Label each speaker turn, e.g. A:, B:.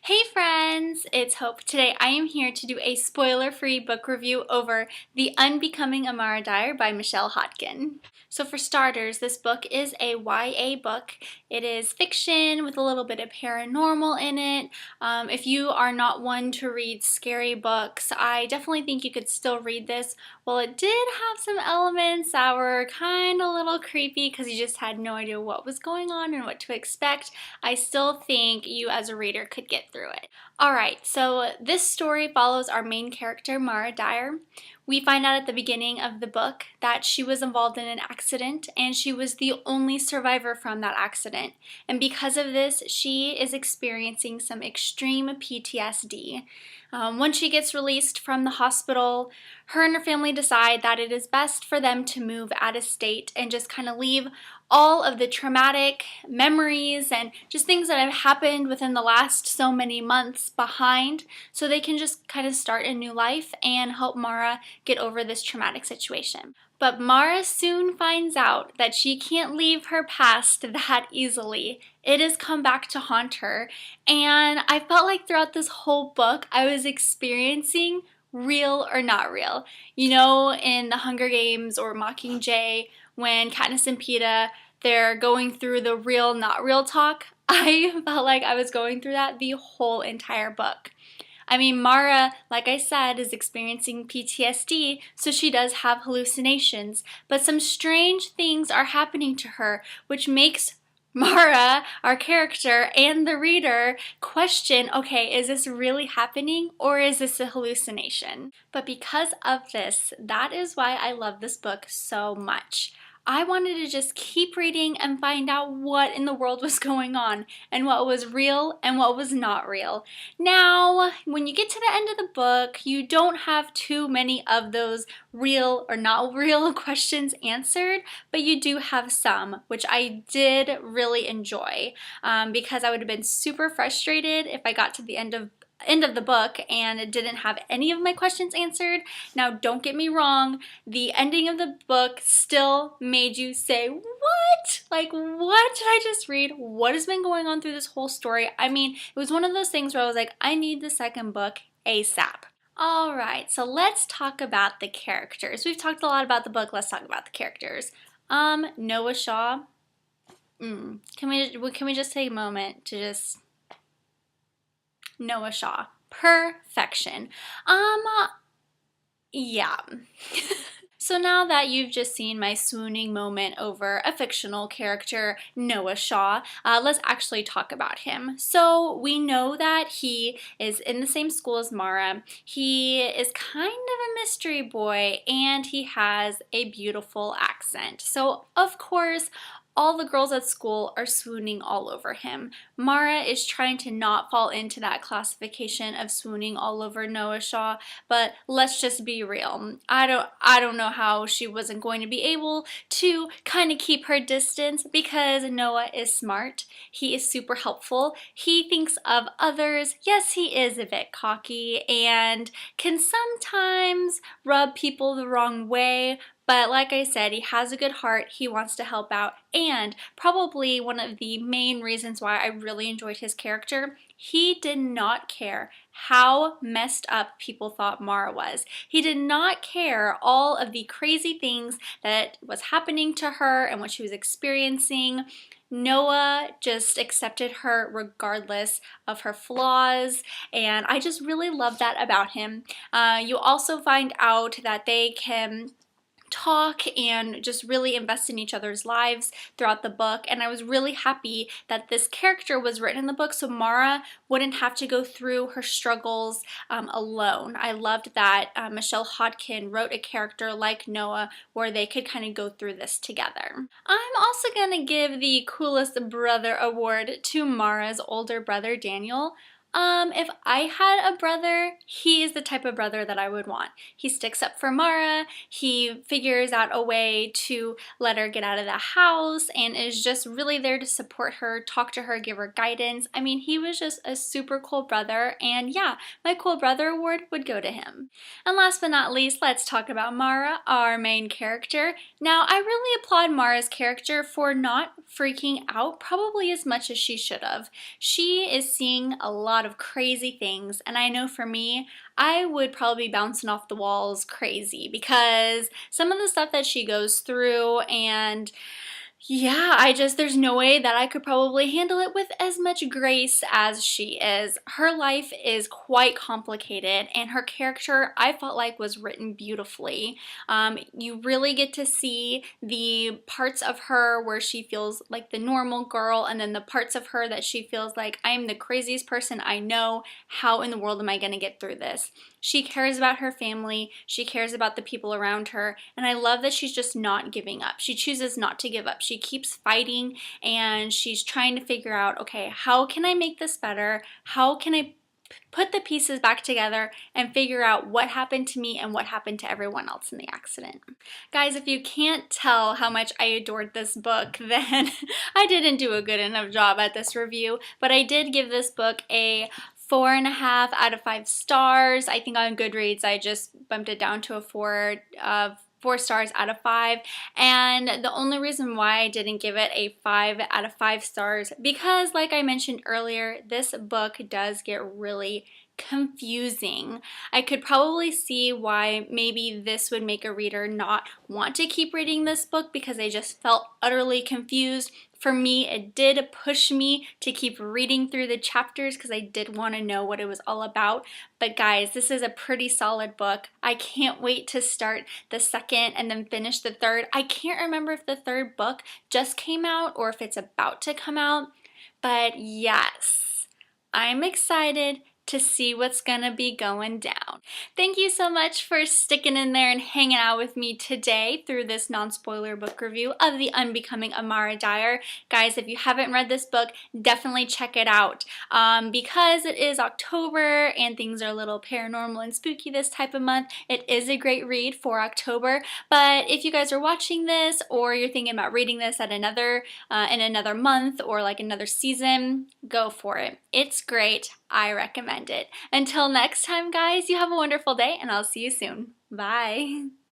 A: Hey friends, it's Hope. Today I am here to do a spoiler-free book review over The Unbecoming of Mara Dyer by Michelle Hodkin. So for starters, this book is a YA book. It is fiction with a little bit of paranormal in it. If you are not one to read scary books, I definitely think you could still read this. While it did have some elements that were kind of a little creepy because you just had no idea what was going on and what to expect, I still think you as a reader could get through it. Alright, so this story follows our main character, Mara Dyer. We find out at the beginning of the book that she was involved in an accident and she was the only survivor from that accident. And because of this, she is experiencing some extreme PTSD. Once she gets released from the hospital, her and her family decide that it is best for them to move out of state and just kind of leave all of the traumatic memories and just things that have happened within the last so many months behind so they can just kind of start a new life and help Mara get over this traumatic situation. But Mara soon finds out that she can't leave her past that easily. It has come back to haunt her, and I felt like throughout this whole book I was experiencing real or not real. You know, in The Hunger Games or Mockingjay, when Katniss and Peeta, they're going through the real, not real talk, I felt like I was going through that the whole entire book. I mean, Mara, like I said, is experiencing PTSD, so she does have hallucinations, but some strange things are happening to her, which makes Mara, our character, and the reader question, okay, is this really happening or is this a hallucination? But because of this, that is why I love this book so much. I wanted to just keep reading and find out what in the world was going on and what was real and what was not real. Now, when you get to the end of the book, you don't have too many of those real or not real questions answered, but you do have some, which I did really enjoy because I would have been super frustrated if I got to the end of the book and it didn't have any of my questions answered. Now, don't get me wrong, the ending of the book still made you say, what? Like, what did I just read? What has been going on through this whole story? I mean, it was one of those things where I was like, I need the second book ASAP. Alright, so let's talk about the characters. We've talked a lot about the book, let's talk about the characters. Noah Shaw. Can we just take a moment to just... Noah Shaw. Perfection. Yeah. So now that you've just seen my swooning moment over a fictional character, Noah Shaw, let's actually talk about him. So we know that he is in the same school as Mara. He is kind of a mystery boy and he has a beautiful accent. So of course, all the girls at school are swooning all over him. Mara is trying to not fall into that classification of swooning all over Noah Shaw, but let's just be real. I don't know how she wasn't going to be able to kind of keep her distance because Noah is smart. He is super helpful. He thinks of others. Yes, he is a bit cocky and can sometimes rub people the wrong way, but like I said, he has a good heart, he wants to help out, and probably one of the main reasons why I really enjoyed his character, he did not care how messed up people thought Mara was. He did not care all of the crazy things that was happening to her and what she was experiencing. Noah just accepted her regardless of her flaws, and I just really love that about him. You also find out that they can talk and just really invest in each other's lives throughout the book, and I was really happy that this character was written in the book so Mara wouldn't have to go through her struggles alone. I loved that Michelle Hodkin wrote a character like Noah where they could kind of go through this together. I'm also gonna give the coolest brother award to Mara's older brother Daniel. If I had a brother, he is the type of brother that I would want. He sticks up for Mara, he figures out a way to let her get out of the house, and is just really there to support her, talk to her, give her guidance. I mean, he was just a super cool brother, and yeah, my cool brother award would go to him. And last but not least, let's talk about Mara, our main character. Now, I really applaud Mara's character for not freaking out probably as much as she should have. She is seeing a lot lot of crazy things, and I know for me, I would probably be bouncing off the walls crazy because some of the stuff that she goes through, and yeah, there's no way that I could probably handle it with as much grace as she is. Her life is quite complicated, and her character, I felt like, was written beautifully. You really get to see the parts of her where she feels like the normal girl, and then the parts of her that she feels like, I'm the craziest person I know. How in the world am I going to get through this? She cares about her family, she cares about the people around her, and I love that she's just not giving up. She chooses not to give up. She keeps fighting, and she's trying to figure out, okay, how can I make this better? How can I put the pieces back together and figure out what happened to me and what happened to everyone else in the accident? Guys, if you can't tell how much I adored this book, then I didn't do a good enough job at this review, but I did give this book a 4.5 out of 5 stars. I think on Goodreads I just bumped it down to a 4 stars out of 5, and the only reason why I didn't give it a 5 out of 5 stars, because like I mentioned earlier, this book does get really confusing. I could probably see why maybe this would make a reader not want to keep reading this book because they just felt utterly confused. For me, it did push me to keep reading through the chapters because I did want to know what it was all about. But guys, this is a pretty solid book. I can't wait to start the second and then finish the third. I can't remember if the third book just came out or if it's about to come out. But yes, I'm excited to see what's gonna be going down. Thank you so much for sticking in there and hanging out with me today through this non-spoiler book review of The Unbecoming of Mara Dyer. Guys, if you haven't read this book, definitely check it out. Because it is October and things are a little paranormal and spooky this type of month, it is a great read for October. But if you guys are watching this or you're thinking about reading this at in another month or like another season, go for it. It's great. I recommend it. Until next time, guys, you have a wonderful day, and I'll see you soon. Bye.